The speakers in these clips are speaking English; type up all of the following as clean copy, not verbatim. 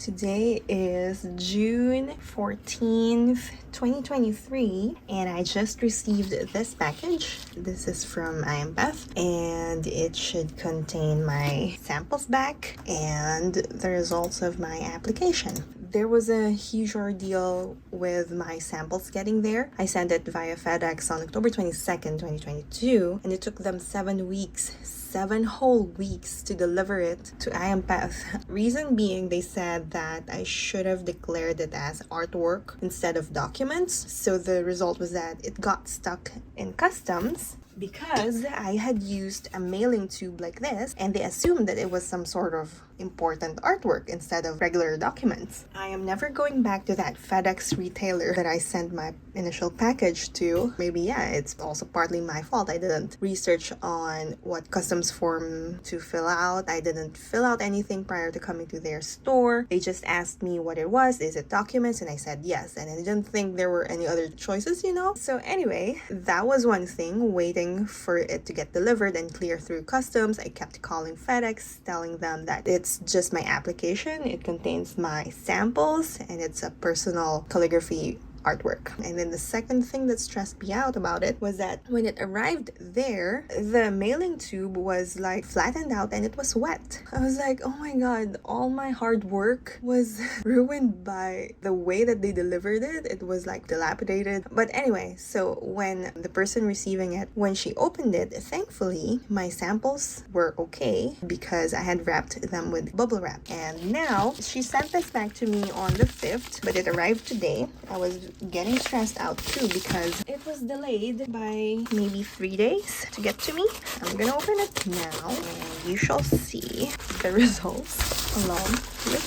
Today is June 14th, 2023, and I just received this package. This is from IAMPETH, and it should contain my samples back and the results of my application. There was a huge ordeal with my samples getting there. I sent it via FedEx on October 22nd, 2022, and it took them 7 weeks. 7 whole weeks to deliver it to IAMPETH. Reason being, they said that I should have declared it as artwork instead of documents. So the result was that it got stuck in customs because I had used a mailing tube like this, and they assumed that it was some sort of important artwork instead of regular documents. I am never going back to that FedEx retailer that I sent my initial package to. Maybe, yeah, it's also partly my fault. I didn't research on what customs form to fill out. I didn't fill out anything prior to coming to their store. They just asked me what it was. Is it documents? And I said yes. And I didn't think there were any other choices, So anyway, that was one thing, waiting for it to get delivered and clear through customs. I kept calling FedEx, telling them that it's just my application. It contains my samples and it's a personal calligraphy artwork. And then the second thing that stressed me out about it was that when it arrived there, the mailing tube was like flattened out and it was wet. I was like, oh my god, all my hard work was ruined by the way that they delivered it. It was like dilapidated. But anyway, so when the person receiving it, when she opened it, thankfully my samples were okay because I had wrapped them with bubble wrap. And now she sent this back to me on the 5th, but it arrived today. I was getting stressed out too because it was delayed by maybe 3 days to get to me. I'm gonna open it now and you shall see the results along with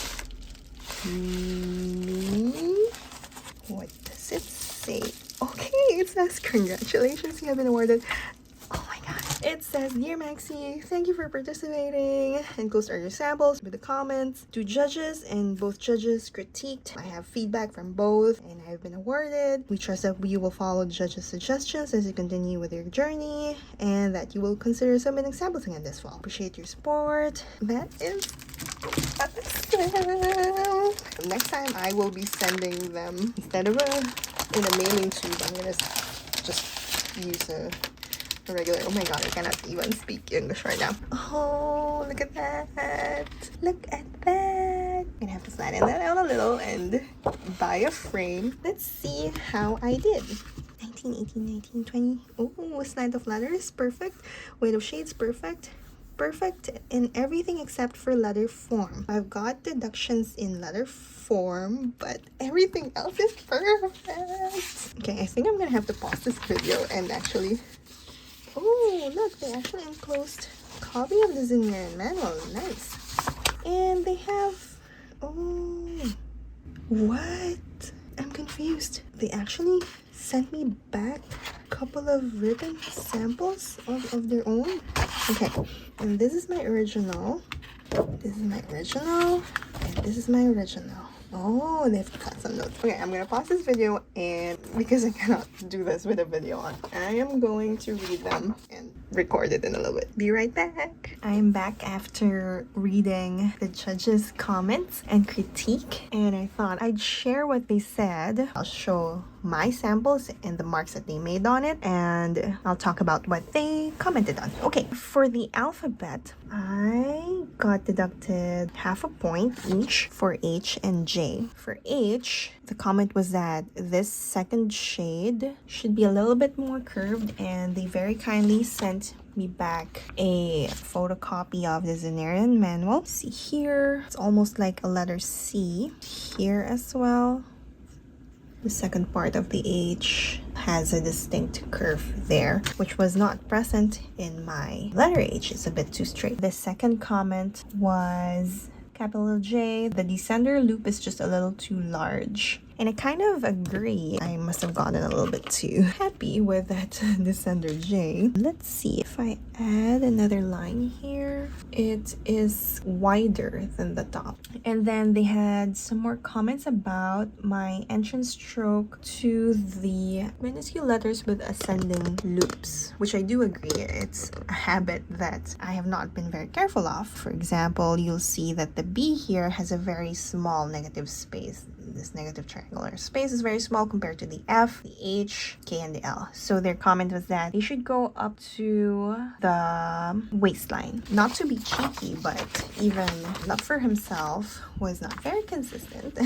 me. What does it say? Okay, it says congratulations, you have been awarded. Oh my god. It says, Dear Maxi, thank you for participating. Enclosed are your samples with the comments. 2 judges, and both judges critiqued. I have feedback from both, and I've been awarded. We trust that you will follow the judges' suggestions as you continue with your journey, and that you will consider submitting samples again this fall. Appreciate your support. That is awesome. Next time, I will be sending them, instead of in a mailing tube, I'm gonna just use a regular. Oh my god, I cannot even speak English right now. Oh, look at that. Look at that. I'm gonna have to flatten that out a little and buy a frame. Let's see how I did. 19, 18, 19, 20. Oh, slant of letters, perfect. Weight of shades, perfect. Perfect in everything except for letter form. I've got deductions in letter form, but everything else is perfect. Okay, I think I'm gonna have to pause this video and actually... Oh, look, they actually enclosed a copy of the Zanerian manual. Nice. And they have... Oh, what? I'm confused. They actually sent me back a couple of written samples of their own. Okay, and this is my original. This is my original. And this is my original. Oh, they've got some notes. Okay, I'm gonna pause this video, and because I cannot do this with a video on, I am going to read them and record it in a little bit. Be right back. I am back after reading the judges' comments and critique, and I thought I'd share what they said. I'll show my samples and the marks that they made on it, and I'll talk about what they commented on. Okay, for the alphabet, I got deducted half a point each for H and J. For H, the comment was that this second shade should be a little bit more curved, and they very kindly sent me back a photocopy of the Zanerian manual. See here, it's almost like a letter C. Here as well, the second part of the H has a distinct curve there, which was not present in my letter H. It's a bit too straight. The second comment was capital J. The descender loop is just a little too large. And I kind of agree. I must have gotten a little bit too happy with that descender J. Let's see if I add another line here. It is wider than the top. And then they had some more comments about my entrance stroke to the minuscule letters with ascending loops, which I do agree. It's a habit that I have not been very careful of. For example, you'll see that the B here has a very small negative space. This negative triangular space is very small compared to the F, the H, K, and the L. So their comment was that they should go up to the waistline. Not to be cheeky, but even Love for himself was not very consistent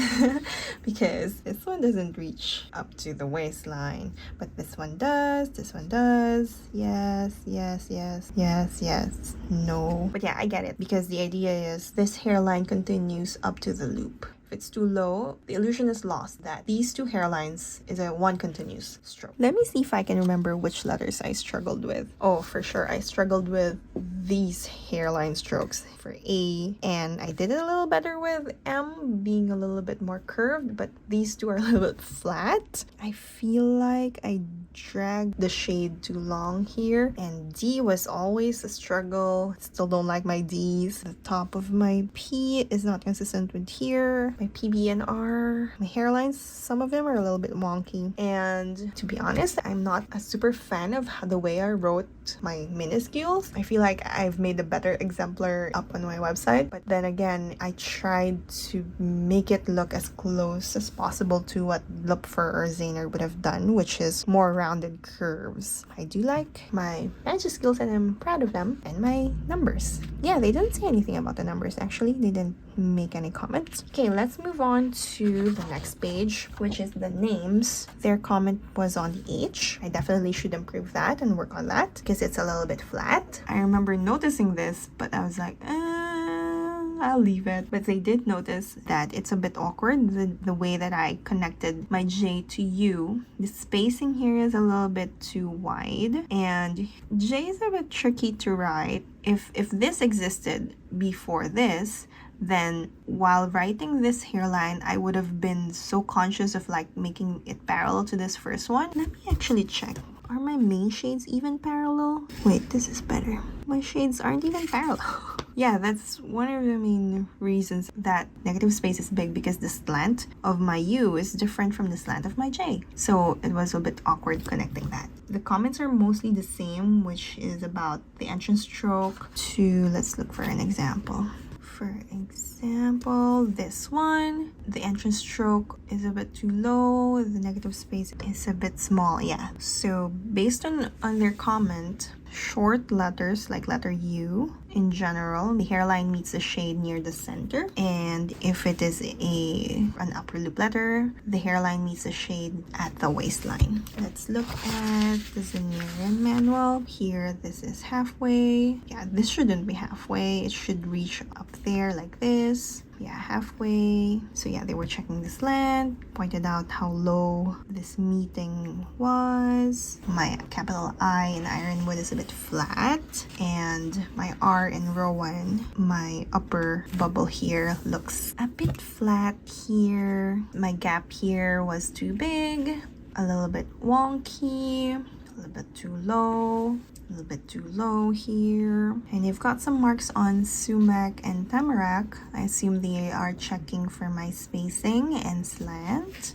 because this one doesn't reach up to the waistline, but this one does, this one does. Yes, yes, yes, yes, yes, no. But yeah, I get it, because the idea is this hairline continues up to the loop. If it's too low, the illusion is lost that these two hairlines is a one continuous stroke. Let me see if I can remember which letters I struggled with. Oh, for sure, I struggled with these hairline strokes for A, and I did it a little better with M, being a little bit more curved, but these two are a little bit flat. I feel like I dragged the shade too long here, and D was always a struggle. Still don't like my D's. The top of my P is not consistent with here. My PB and R, my hairlines, some of them are a little bit wonky. And to be honest, I'm not a super fan of the way I wrote my minuscules. I feel like I've made a better exemplar up on my website, but then again, I tried to make it look as close as possible to what Lupfer or Zaner would have done, which is more rounded curves. I do like my magic skills and I'm proud of them, and my numbers. Yeah, they didn't say anything about the numbers actually. They didn't make any comments. Okay, let's move on to the next page, which is the names. Their comment was on the H. I definitely should improve that and work on that because it's a little bit flat. I remember noticing this, but I was like, I'll leave it. But they did notice that it's a bit awkward, the way that I connected my J to U. The spacing here is a little bit too wide, and J is a bit tricky to write. If this existed before this, then while writing this hairline, I would have been so conscious of like making it parallel to this first one. Let me actually check. Are my main shades even parallel? Wait, this is better. My shades aren't even parallel. Yeah, that's one of the main reasons that negative space is big, because the slant of my U is different from the slant of my J. So it was a bit awkward connecting that. The comments are mostly the same, which is about the entrance stroke to, let's look for an example. For example, this one, the entrance stroke is a bit too low, the negative space is a bit small. Yeah, so based on their comment, short letters like letter U in general, the hairline meets the shade near the center, and if it is an upper loop letter, the hairline meets the shade at the waistline. Let's look at the Zanerian manual. Here, this is halfway. Yeah, this shouldn't be halfway. It should reach up there like this. Yeah, halfway. So yeah, they were checking the slant, pointed out how low this meeting was. My capital I in Ironwood is a bit flat, and my R in Rowan, my upper bubble here, looks a bit flat here. My gap here was too big, a little bit wonky, a little bit too low. A little bit too low here. And you've got some marks on sumac and tamarack. I assume they are checking for my spacing and slant.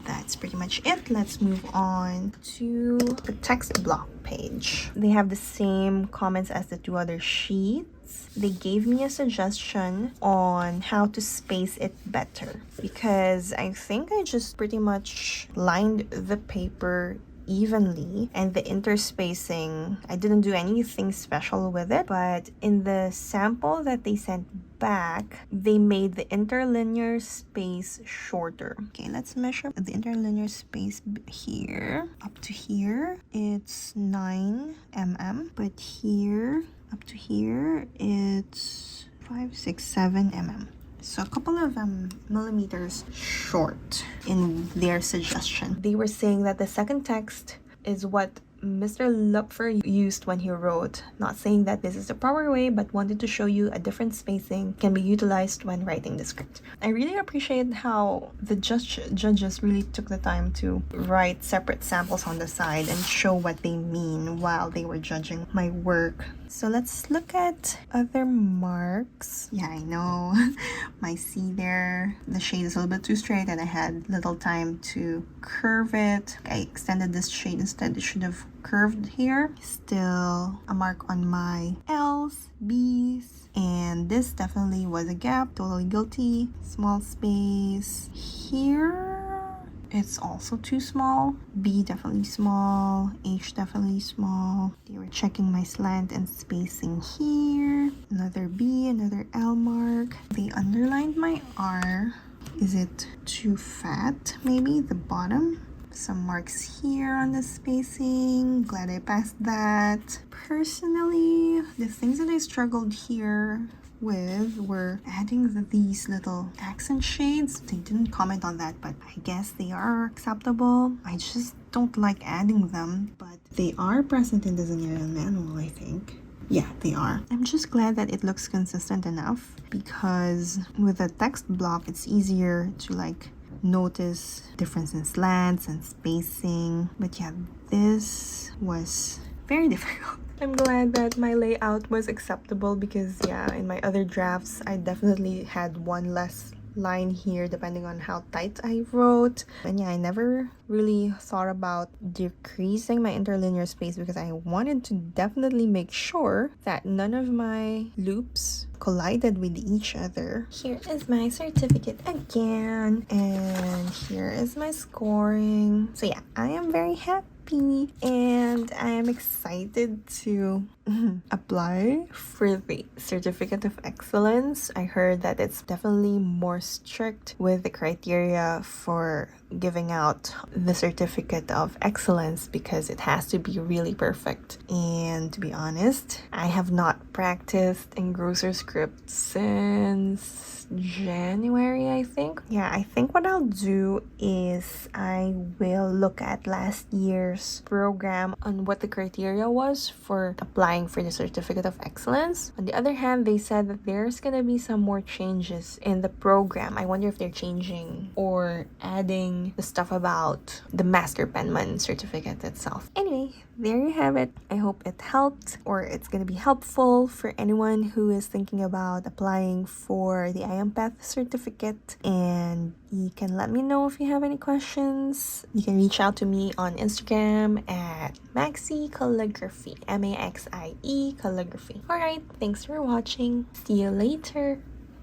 That's pretty much it. Let's move on to the text block page. They have the same comments as the two other sheets. They gave me a suggestion on how to space it better, because I think I just pretty much lined the paper evenly, and the interspacing, I didn't do anything special with it, but in the sample that they sent back, they made the interlinear space shorter. Okay, let's measure the interlinear space here. Up to here, it's 9 mm, but here, up to here, it's 5, 6, 7 mm. So a couple of millimeters short in their suggestion. They were saying that the second text is what Mr. Lupfer used when he wrote, not saying that this is the proper way, but wanted to show you a different spacing can be utilized when writing the script. I really appreciate how the judges really took the time to write separate samples on the side and show what they mean while they were judging my work. So let's look at other marks. Yeah, I know. My C there, the shade is a little bit too straight and I had little time to curve it. I extended this shade instead. It should have curved here. Still a mark on my L's, B's, and this definitely was a gap. Totally guilty. Small space here. It's also too small. B definitely small. H definitely small. They were checking my slant and spacing here. Another B, another L mark. They underlined my R. Is it too fat? Maybe the bottom. Some marks here on the spacing. Glad I passed that. Personally, the things that I struggled here with were adding these little accent shades. They didn't comment on that, but I guess they are acceptable. I just don't like adding them, but they are present in the Zanerian manual, I think. Yeah, they are. I'm just glad that it looks consistent enough, because with a text block, it's easier to like notice difference in slants and spacing. But yeah, this was very difficult. I'm glad that my layout was acceptable, because yeah, in my other drafts, I definitely had one less line here depending on how tight I wrote. And yeah, I never really thought about decreasing my interlinear space because I wanted to definitely make sure that none of my loops collided with each other. Here is my certificate again, and here is my scoring. So yeah, I am very happy and I am excited to apply for the Certificate of Excellence. I heard that it's definitely more strict with the criteria for giving out the Certificate of Excellence, because it has to be really perfect. And to be honest, I have not practiced engrosser script since January, I think. Yeah, I think what I'll do is I will look at last year's program on what the criteria was for applying for the Certificate of Excellence. On the other hand, they said that there's gonna be some more changes in the program. I wonder if they're changing or adding the stuff about the Master Penman certificate itself. Anyway, there you have it. I hope it helped, or it's gonna be helpful for anyone who is thinking about applying for the IAMPETH certificate. And you can let me know if you have any questions. You can reach out to me on Instagram at Maxie Calligraphy, MAXIE Calligraphy. Alright, thanks for watching. See you later.